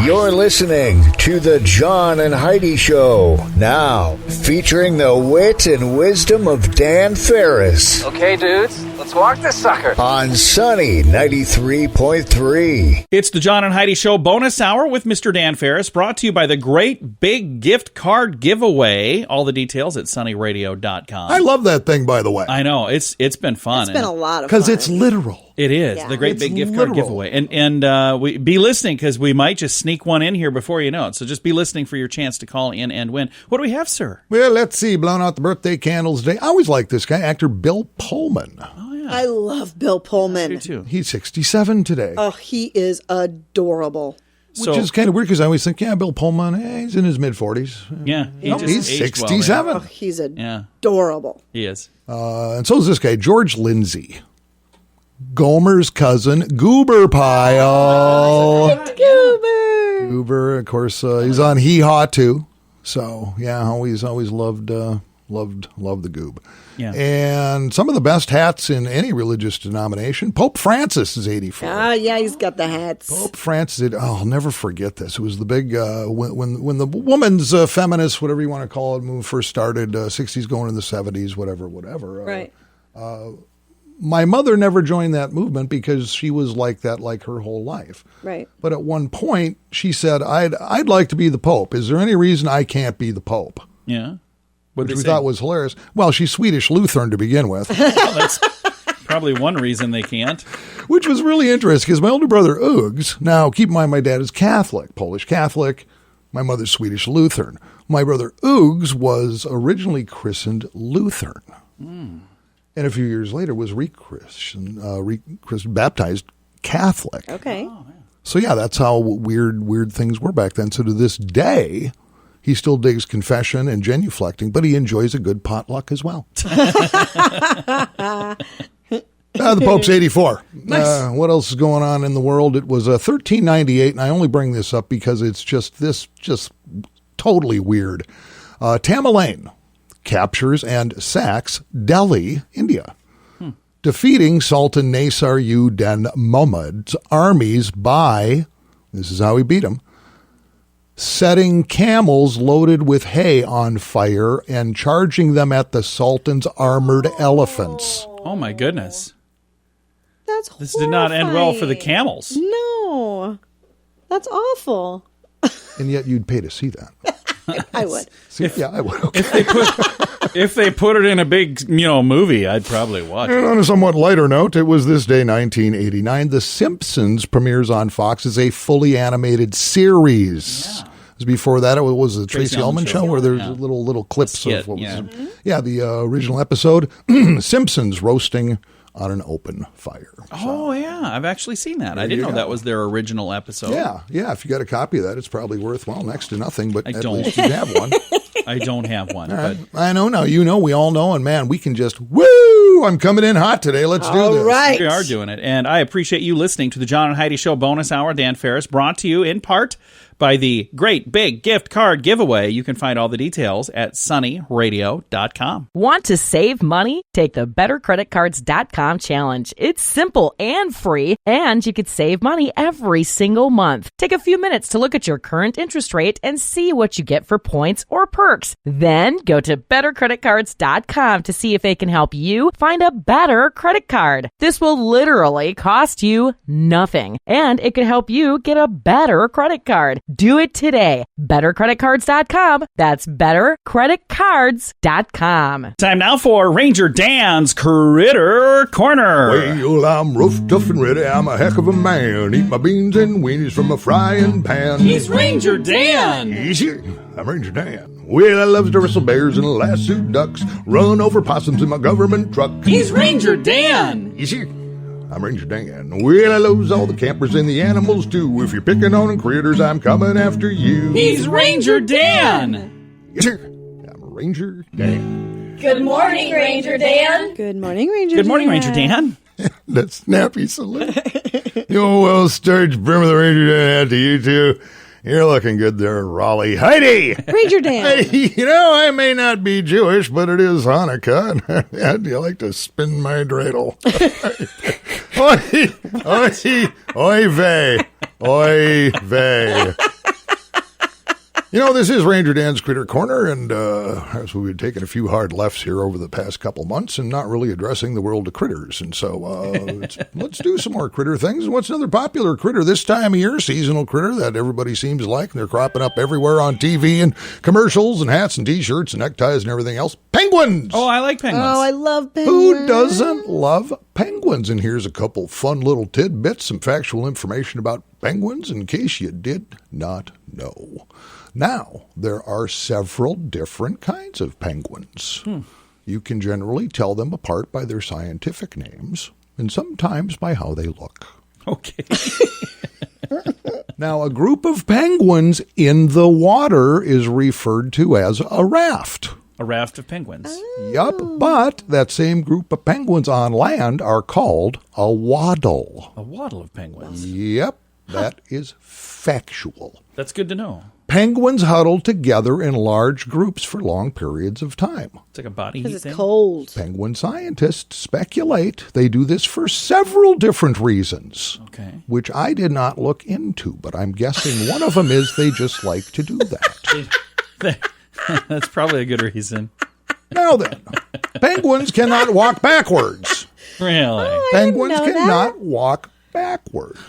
You're listening to the John and Heidi Show, now featuring the wit and wisdom of Dan Farris. Okay, dudes, let's walk this sucker. On Sunny 93.3. It's the John and Heidi Show bonus hour with Mr. Dan Farris, brought to you by the Great Big Gift Card Giveaway. All the details at sunnyradio.com. I love that thing, by the way. I know, it's been fun. It's been a lot of fun. Because it's literal. It is, Yeah. the Great Big Gift Card Giveaway. And we be listening, because we might just sneak one in here before you know it. So just be listening for your chance to call in and win. What do we have, sir? Well, let's see. Blowing out the birthday candles today. I always like this guy, actor Bill Pullman. Oh, yeah. I love Bill Pullman. I do, too. He's 67 today. Oh, he is adorable. Which is kind of weird because I always think, Bill Pullman, he's in his mid-40s. Yeah, He's aged 67. well, Oh, he's yeah. adorable. He is. And so is this guy, George Lindsay. Gomer's cousin, Goober Pile. Goober, of course, he's on Hee Haw too. So yeah, always loved the Goob. Yeah. And some of the best hats in any religious denomination. Pope Francis is 84. Ah, yeah, he's got the hats. Pope Francis, I'll never forget this. It was the big, when the woman's feminist, whatever you want to call it, move first started, 60s going in the 70s, whatever. Right. My mother never joined that movement because she was like that like her whole life. Right. But at one point, she said, I'd like to be the Pope. Is there any reason I can't be the Pope? Yeah. Which we thought was hilarious. Well, she's Swedish Lutheran to begin with. Well, that's probably one reason they can't. Which was really interesting because my older brother, Uggs, now keep in mind my dad is Catholic, Polish Catholic. My mother's Swedish Lutheran. My brother, Uggs, was originally christened Lutheran. And a few years later was baptized Catholic. Okay. So yeah, that's how weird things were back then. So to this day, he still digs confession and genuflecting, but he enjoys a good potluck as well. The Pope's 84. Nice. What else is going on in the world? It was 1398, and I only bring this up because it's just totally weird. Tamerlane captures and sacks Delhi, India, defeating Sultan Nasar-ud-Din Muhammad's armies by, this is how he beat him, setting camels loaded with hay on fire and charging them at the Sultan's armored elephants. Oh, my goodness. That's This did not end well for the horrifying. camels. No. That's awful. And yet you'd pay to see that. I would. See, yeah, I would. Okay. If they put it in a big, movie, I'd probably watch it. And on a somewhat lighter note, it was this day, 1989. The Simpsons premieres on Fox as a fully animated series. Yeah. Before that, it was the Tracy Ullman show where there's Yeah. little clips skit, of what was. yeah. The original episode, Simpsons roasting on an open fire. Oh, yeah. I've actually seen that. I didn't know that was their original episode. Yeah. If you got a copy of that, it's probably worth, next to nothing, but I at don't. least you have one. I don't have one. All But right. I know now. We all know, and man, we can just, woo, I'm coming in hot today. Let's do this. All right. we are doing it. And I appreciate you listening to the John and Heidi Show bonus hour. Dan Farris, brought to you in part by the Great Big Gift Card Giveaway. You can find all the details at sunnyradio.com. Want to save money? Take the BetterCreditCards.com challenge. It's simple and free, and you could save money every single month. Take a few minutes to look at your current interest rate and see what you get for points or perks. Then go to BetterCreditCards.com to see if they can help you find a better credit card. This will literally cost you nothing, and it could help you get a better credit card. Do it today. BetterCreditCards.com. That's BetterCreditCards.com. Time now for Ranger Dan's Critter Corner. Well, I'm rough, tough, and ready. I'm a heck of a man. Eat my beans and weenies from a frying pan. He's Ranger Dan. Easy. I'm Ranger Dan. Well, I loves to wrestle bears and lasso ducks. Run over possums in my government truck. He's Ranger Dan. Easy. I'm Ranger Dan. Well, I loves all the campers and the animals too. If you're picking on critters, I'm coming after you. He's Ranger Dan. Yes, sir. I'm Ranger Dan. Good morning, Ranger Dan. Good morning, Ranger Good morning, Dan. Ranger Dan. That snappy salute. Yo, well, starch brim of the Ranger Dan out to you two. You're looking good there, Raleigh. Heidi! Ranger Dan. Hey, I may not be Jewish, but it is Hanukkah. Do you like to spin my dreidel? Oy vey. Oy vey. You know, this is Ranger Dan's Critter Corner, and as we've been taking a few hard lefts here over the past couple months and not really addressing the world of critters. And so let's do some more critter things. And what's another popular critter this time of year? Seasonal critter that everybody seems to like, and they're cropping up everywhere on TV and commercials and hats and T-shirts and neckties and everything else. Penguins! Oh, I like penguins. Oh, I love penguins. Who doesn't love penguins? And here's a couple fun little tidbits, some factual information about penguins in case you did not know. Now, there are several different kinds of penguins. You can generally tell them apart by their scientific names and sometimes by how they look. Okay. Now, a group of penguins in the water is referred to as a raft. A raft of penguins. Yup, but that same group of penguins on land are called a waddle. A waddle of penguins. Yep, that is factual. That's good to know. Penguins huddle together in large groups for long periods of time. It's like a body heat Because thing. it's cold. Penguin scientists speculate they do this for several different reasons, Okay. which I did not look into, but I'm guessing one of them is they just like to do that. That's probably a good reason. Now then, penguins cannot walk backwards. Really? Penguins know that. cannot walk backwards.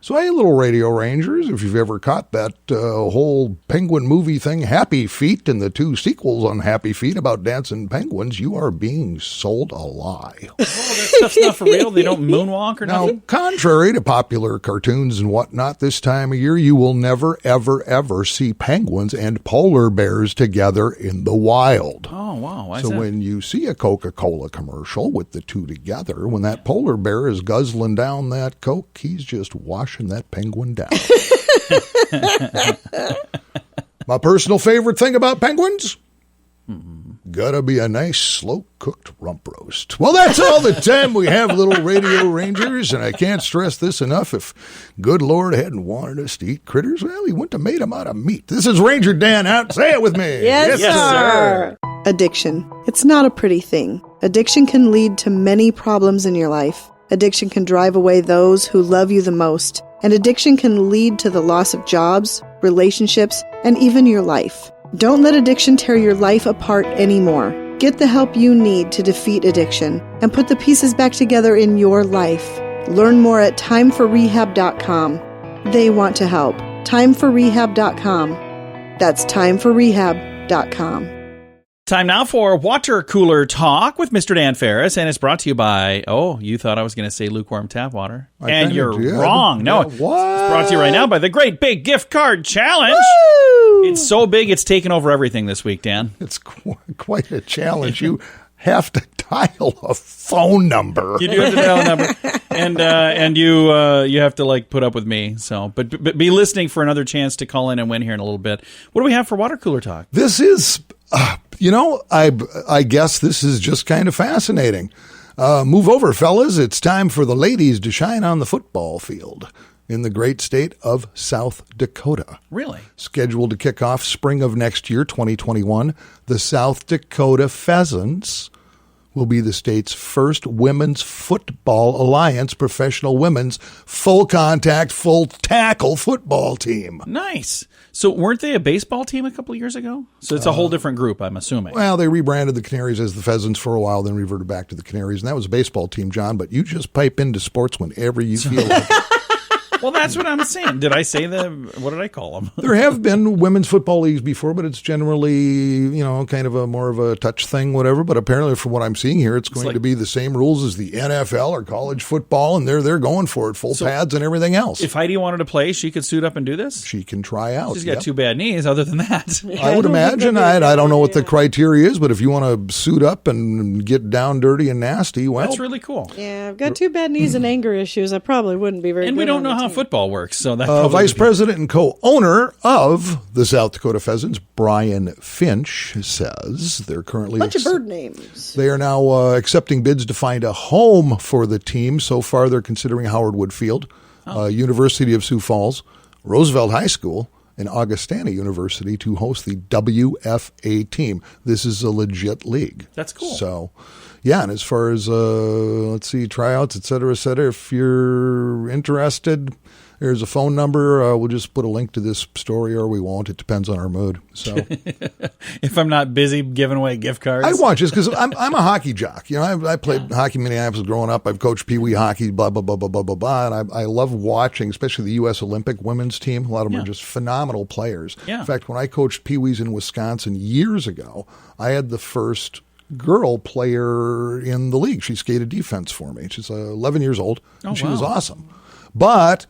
So, hey, little radio rangers, if you've ever caught that whole penguin movie thing, Happy Feet, and the 2 sequels on Happy Feet about dancing penguins, you are being sold a lie. Oh, that stuff's not for real? They don't moonwalk or Now, nothing? contrary to popular cartoons and whatnot this time of year, you will never, ever, ever see penguins and polar bears together in the wild. Oh, wow. Why is So that? when you see a Coca-Cola commercial with the two together, when that polar bear is guzzling down that Coke, he's just washing that penguin down. My personal favorite thing about penguins? Gotta be a nice slow-cooked rump roast. Well, that's all the time we have, little radio rangers, and I can't stress this enough. If good Lord hadn't wanted us to eat critters, well, he wouldn't have made them out of meat. This is Ranger Dan out. Say it with me. Yes, sir. Addiction. It's not a pretty thing. Addiction can lead to many problems in your life. Addiction can drive away those who love you the most. And addiction can lead to the loss of jobs, relationships, and even your life. Don't let addiction tear your life apart anymore. Get the help you need to defeat addiction and put the pieces back together in your life. Learn more at timeforrehab.com. They want to help. Timeforrehab.com. That's timeforrehab.com. Time now for Water Cooler Talk with Mr. Dan Farris, and it's brought to you by, you thought I was going to say lukewarm tap water. I And kinda you're did. wrong. No, Yeah, it's what? brought to you right now by the Great Big Gift Card Challenge. It's so big, it's taken over everything this week, Dan. It's quite a challenge. You have to dial a phone number. You do have to dial a number, and you have to like put up with me. So, but be listening for another chance to call in and win here in a little bit. What do we have for Water Cooler Talk? This is, I guess this is just kind of fascinating. Move over, fellas. It's time for the ladies to shine on the football field in the great state of South Dakota. Really? Scheduled to kick off spring of next year, 2021, the South Dakota Pheasants will be the state's first Women's Football Alliance professional women's full contact, full tackle football team. Nice. So weren't they a baseball team a couple of years ago? So it's a whole different group, I'm assuming. Well, they rebranded the Canaries as the Pheasants for a while, then reverted back to the Canaries, and that was a baseball team, John, but you just pipe into sports whenever you feel like it. Well, that's what I'm saying. Did I say what did I call them? There have been women's football leagues before, but it's generally, kind of a more of a touch thing, whatever. But apparently, from what I'm seeing here, it's going to be the same rules as the NFL or college football, and they're going for it, full pads and everything else. If Heidi wanted to play, she could suit up and do this? She can try out. She's got 2 bad knees other than that. I would imagine. I don't know what the criteria is, but if you want to suit up and get down dirty and nasty, well. That's really cool. Yeah, I've got 2 bad knees and anger issues. I probably wouldn't be very And good we don't on know the how team. football works, so that Vice President and co-owner of the South Dakota Pheasants, Brian Finch, says they're currently Bunch of bird names. They are now accepting bids to find a home for the team. So far, they're considering Howard Wood Field, University of Sioux Falls, Roosevelt High School, and Augustana University to host the WFA team. This is a legit league. That's cool. So, yeah, and as far as, tryouts, et cetera, if you're interested, There's a phone number. We'll just put a link to this story, or we won't. It depends on our mood. So, if I'm not busy giving away gift cards, I watch this because I'm a hockey jock. You know, I played hockey in Minneapolis growing up. I've coached Pee Wee hockey, blah blah blah blah blah blah blah. And I love watching, especially the U.S. Olympic women's team. A lot of them are just phenomenal players. Yeah. In fact, when I coached Pee Wees in Wisconsin years ago, I had the first girl player in the league. She skated defense for me. She's 11 years old, and she was awesome. But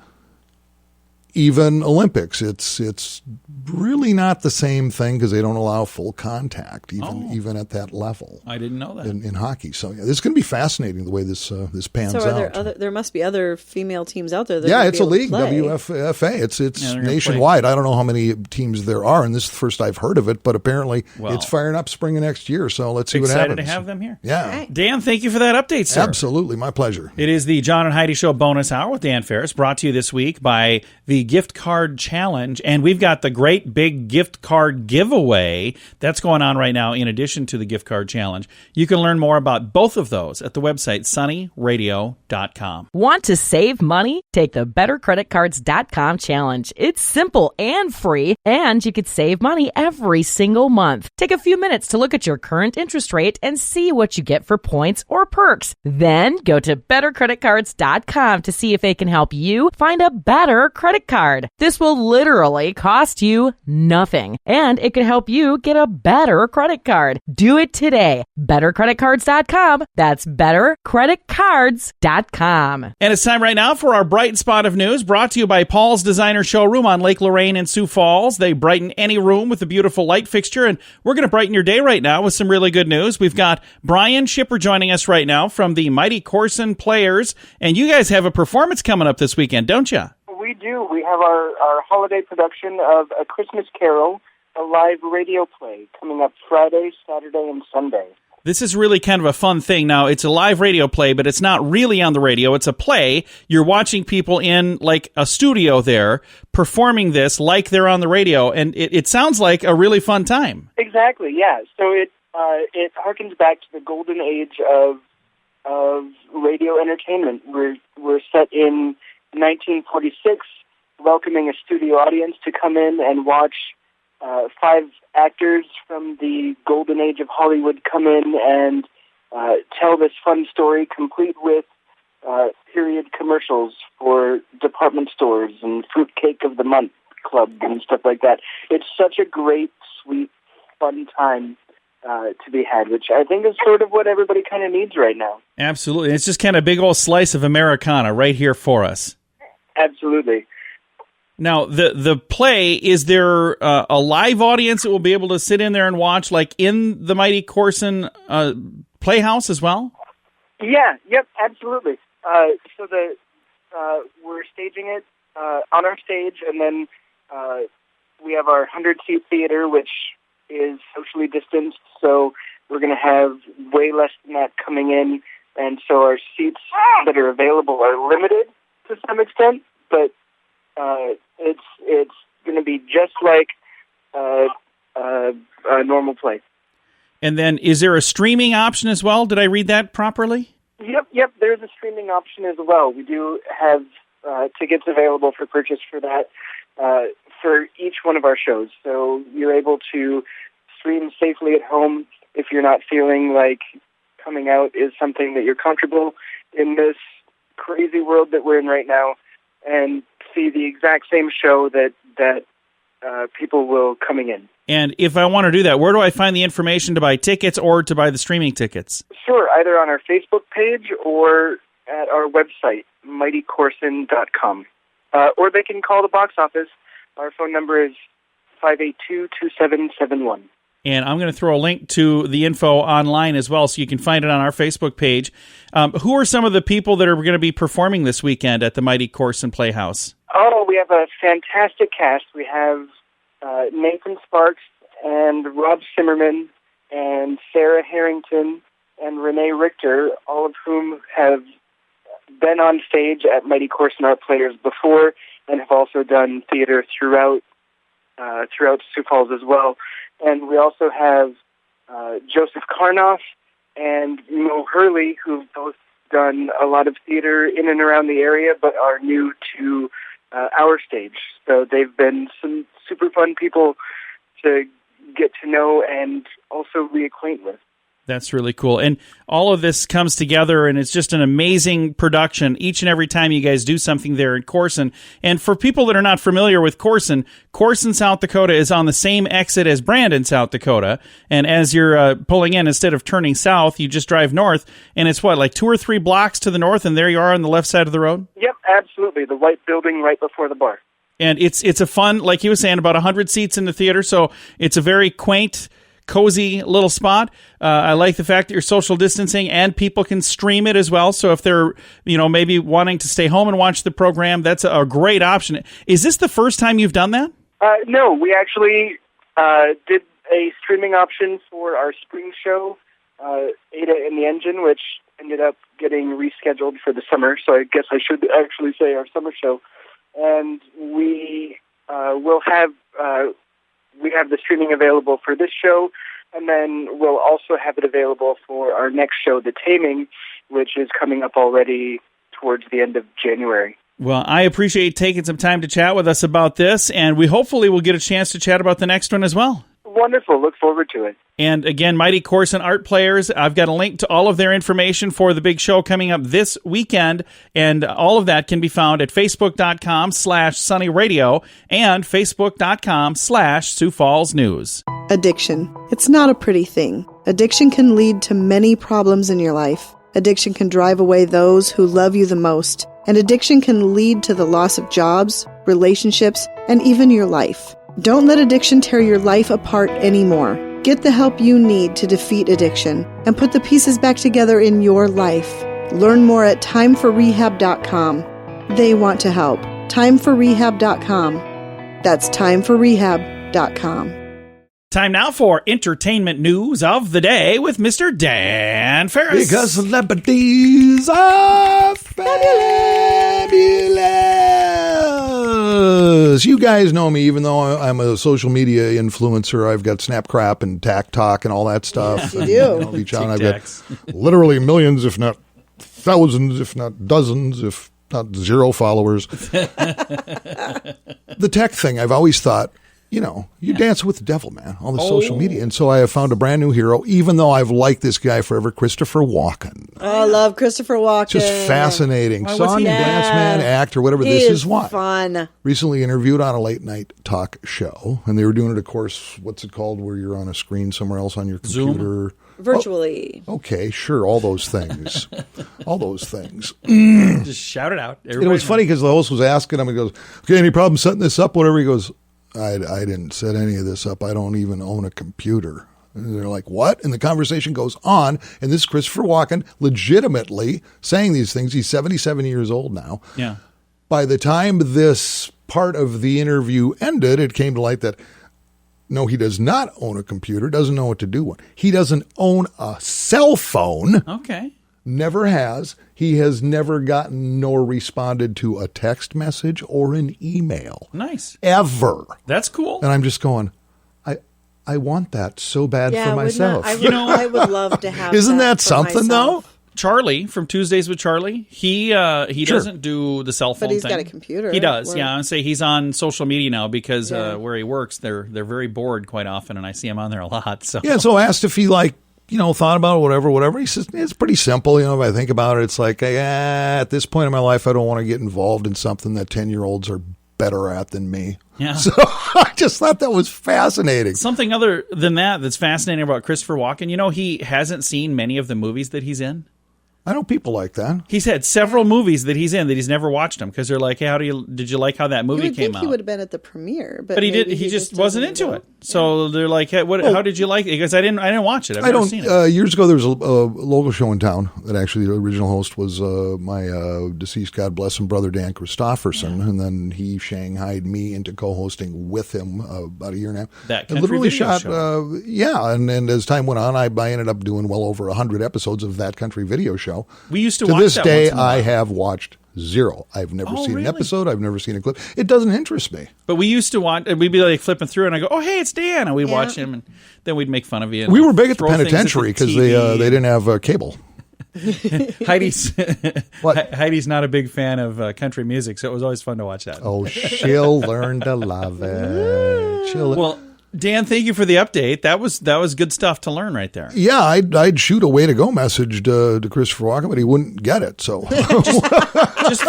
even Olympics, it's really not the same thing because they don't allow full contact, even at that level. I didn't know that in hockey. So this is going to be fascinating the way this pans out. So there must be other female teams out there. It's a league, WFFA. It's nationwide. I don't know how many teams there are, and this is the first I've heard of it. But apparently, it's firing up spring of next year. So let's see what happens. Excited to have them here. Yeah, right. Dan, thank you for that update, sir. Absolutely, my pleasure. It is the John and Heidi Show bonus hour with Dan Farris, brought to you this week by the Gift Card Challenge, and we've got the great big gift card giveaway that's going on right now in addition to the Gift Card Challenge. You can learn more about both of those at the website sunnyradio.com. Want to save money? Take the bettercreditcards.com challenge. It's simple and free, and you could save money every single month. Take a few minutes to look at your current interest rate and see what you get for points or perks. Then go to bettercreditcards.com to see if they can help you find a better credit card. This will literally cost you nothing, and it can help you get a better credit card. Do it today. BetterCreditCards.com. That's BetterCreditCards.com. And it's time right now for our bright spot of news, brought to you by Paul's Designer Showroom on Lake Lorraine in Sioux Falls. They brighten any room with a beautiful light fixture, and we're going to brighten your day right now with some really good news. We've got Brian Shipper joining us right now from the Mighty Corson Players, and you guys have a performance coming up this weekend, don't you? We do. We have our holiday production of A Christmas Carol, a live radio play, coming up Friday, Saturday, and Sunday. This is really kind of a fun thing. Now, it's a live radio play, but it's not really on the radio. It's a play. You're watching people in, like, a studio there performing this like they're on the radio, and it sounds like a really fun time. Exactly, yeah. So it harkens back to the golden age of radio entertainment. We're set in 1946, welcoming a studio audience to come in and watch 5 actors from the golden age of Hollywood come in and tell this fun story, complete with period commercials for department stores and Fruitcake of the Month Club and stuff like that. It's such a great, sweet, fun time to be had, which I think is sort of what everybody kind of needs right now. Absolutely. It's just kind of a big old slice of Americana right here for us. Absolutely. Now, the play, is there a live audience that will be able to sit in there and watch, like in the Mighty Corson Playhouse as well? Yeah, yep, absolutely. So we're staging it on our stage, and then we have our 100-seat theater, which is socially distanced, so we're going to have way less than that coming in, and so our seats that are available are limited to some extent, but it's going to be just like a normal play. And then, is there a streaming option as well? Did I read that properly? Yep. There's a streaming option as well. We do have tickets available for purchase for that for each one of our shows. So you're able to stream safely at home if you're not feeling like coming out is something that you're comfortable in this crazy world that we're in right now, and see the exact same show that people will coming in. And if I want to do that, where do I find the information to buy tickets or to buy the streaming tickets? Sure, either on our Facebook page or at our website, mightycorson.com. Or they can call the box office. Our phone number is 582-2771. And I'm going to throw a link to the info online as well, so you can find it on our Facebook page. Who are some of the people that are going to be performing this weekend at the Mighty Corson Playhouse? Oh, we have a fantastic cast. We have Nathan Sparks and Rob Zimmerman and Sarah Harrington and Renee Richter, all of whom have been on stage at Mighty Corson Art Players before and have also done theater throughout Sioux Falls as well. And we also have Joseph Karnoff and Mo Hurley, who've both done a lot of theater in and around the area, but are new to our stage. So they've been some super fun people to get to know and also reacquaint with. That's really cool. And all of this comes together, and it's just an amazing production each and every time you guys do something there in Corson. And for people that are not familiar with Corson, South Dakota is on the same exit as Brandon, South Dakota. And as you're pulling in, instead of turning south, you just drive north. And it's like 2 or 3 blocks to the north, and there you are on the left side of the road? Yep, absolutely. The white building right before the bar. And it's a fun, like he was saying, about 100 seats in the theater. So it's a very quaint, cozy little spot. I like the fact that you're social distancing and people can stream it as well. So if they're, maybe wanting to stay home and watch the program, that's a great option. Is this the first time you've done that? No, we actually did a streaming option for our spring show, Ada and the Engine, which ended up getting rescheduled for the summer. So I guess I should actually say our summer show. And we will have we have the streaming available for this show, and then we'll also have it available for our next show, The Taming, which is coming up already towards the end of January. Well, I appreciate you taking some time to chat with us about this, and we hopefully will get a chance to chat about the next one as well. Wonderful. Look forward to it. And again, Mighty Corson Art Players, I've got a link to all of their information for the big show coming up this weekend, and all of that can be found at facebook.com/Sunny Radio and facebook.com/Sioux Falls News. Addiction. It's not a pretty thing. Addiction can lead to many problems in your life. Addiction can drive away those who love you the most. And addiction can lead to the loss of jobs, relationships, and even your life. Don't let addiction tear your life apart anymore. Get the help you need to defeat addiction and put the pieces back together in your life. Learn more at timeforrehab.com. They want to help. Timeforrehab.com. That's timeforrehab.com. Time now for entertainment news of the day with Mr. Dan Farris. Because celebrities are fabulous. You guys know me, even though I'm a social media influencer. I've got Snapcrap and Tack Talk and all that stuff. Yes, you do. Each on, I've got literally millions, if not thousands, if not dozens, if not 0 followers. The tech thing, I've always thought, you dance with the devil, man, on the social media. And so I have found a brand new hero, even though I've liked this guy forever, Christopher Walken. Oh, I love Christopher Walken. Just fascinating. Why, Song and dance man, actor, whatever. He This is is what. fun. Recently interviewed on a late night talk show. And they were doing it, of course, what's it called, where you're on a screen somewhere else on your computer? Zoom? Virtually. Oh, okay, sure. All those things. All those things. Just shout it out. It was funny because the host was asking him, he goes, okay, any problem setting this up? Whatever. He goes, I didn't set any of this up. I don't even own a computer. And they're like, what? And the conversation goes on. And this is Christopher Walken legitimately saying these things. He's 77 years old now. Yeah. By the time this part of the interview ended, it came to light that, no, he does not own a computer, doesn't know what to do with. He doesn't own a cell phone. Okay. Never has. He has never gotten nor responded to a text message or an email. Nice. Ever. That's cool. And I'm just going, I want that so bad for myself. I would love to have Isn't that for something, myself. though? Charlie from Tuesdays with Charlie, he doesn't do the cell phone But he's thing. got a computer. He does, Where- yeah. I'd say he's on social media now because where he works, they're very bored quite often, and I see him on there a lot. So Yeah, so I asked if he thought about it, whatever. He says, it's pretty simple. If I think about it, it's like, at this point in my life, I don't want to get involved in something that 10-year-olds are better at than me. Yeah. So I just thought that was fascinating. Something other than that's fascinating about Christopher Walken, he hasn't seen many of the movies that he's in. I know people like that. He's had several movies that he's in that he's never watched them because they're like, hey, did you like how that You movie would came think out? he would have been at the premiere, but But he maybe just wasn't doesn't into go. it. So they're like, hey, how did you like it? Because I didn't watch it. I've never seen it. Years ago, there was a local show in town that actually the original host was my deceased, God bless him, brother Dan Christofferson, and then he shanghaied me into co-hosting with him about a year and a half. That I country literally video shot, show. and as time went on, I ended up doing well over 100 episodes of that country video show. We used to To watch this that day, once in a while. I have watched 0. I've never seen really? an episode. I've never seen a clip. It doesn't interest me. But we used to watch, and we'd be like flipping through, and I go, "Oh, hey, it's Dan," and we'd watch him, and then we'd make fun of you. And We were big at the throw things penitentiary the because TV. they didn't have cable. Heidi's not a big fan of country music, so it was always fun to watch that. Oh, she'll learn to love it. Well, Dan, thank you for the update. That was good stuff to learn right there. Yeah, I'd shoot a way to go message to Christopher Walken, but he wouldn't get it. So just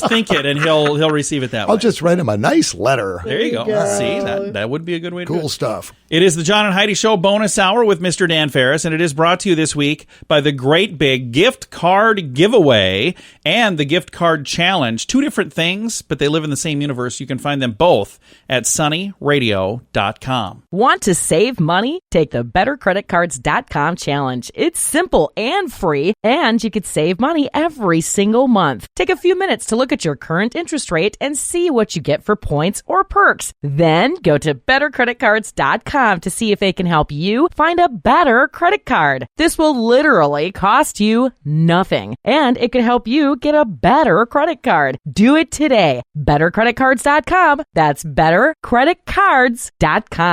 think it, and he'll receive it that way. I'll just write him a nice letter. There you go. See, that would be a good way to do it. Cool stuff. It is the John and Heidi Show bonus hour with Mr. Dan Farris, and it is brought to you this week by the Great Big Gift Card Giveaway and the Gift Card Challenge. Two different things, but they live in the same universe. You can find them both at sunnyradio.com. Want to save money? Take the bettercreditcards.com challenge. It's simple and free, and you could save money every single month. Take a few minutes to look at your current interest rate and see what you get for points or perks. Then go to bettercreditcards.com to see if they can help you find a better credit card. This will literally cost you nothing, and it could help you get a better credit card. Do it today. bettercreditcards.com. That's bettercreditcards.com.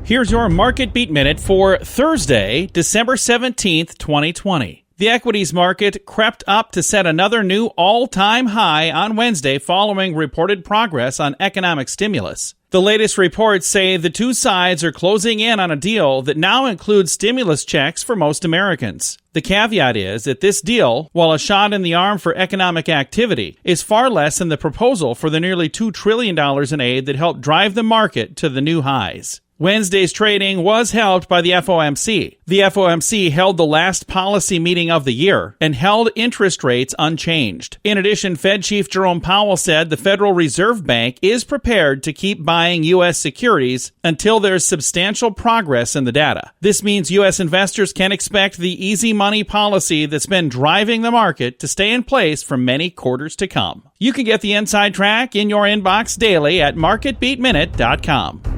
Here's your Market Beat Minute for Thursday, December 17th, 2020. The equities market crept up to set another new all-time high on Wednesday following reported progress on economic stimulus. The latest reports say the two sides are closing in on a deal that now includes stimulus checks for most Americans. The caveat is that this deal, while a shot in the arm for economic activity, is far less than the proposal for the nearly $2 trillion in aid that helped drive the market to the new highs. Wednesday's trading was helped by the FOMC. The FOMC held the last policy meeting of the year and held interest rates unchanged. In addition, Fed Chief Jerome Powell said the Federal Reserve Bank is prepared to keep buying U.S. securities until there's substantial progress in the data. This means U.S. investors can expect the easy money policy that's been driving the market to stay in place for many quarters to come. You can get the inside track in your inbox daily at marketbeatminute.com.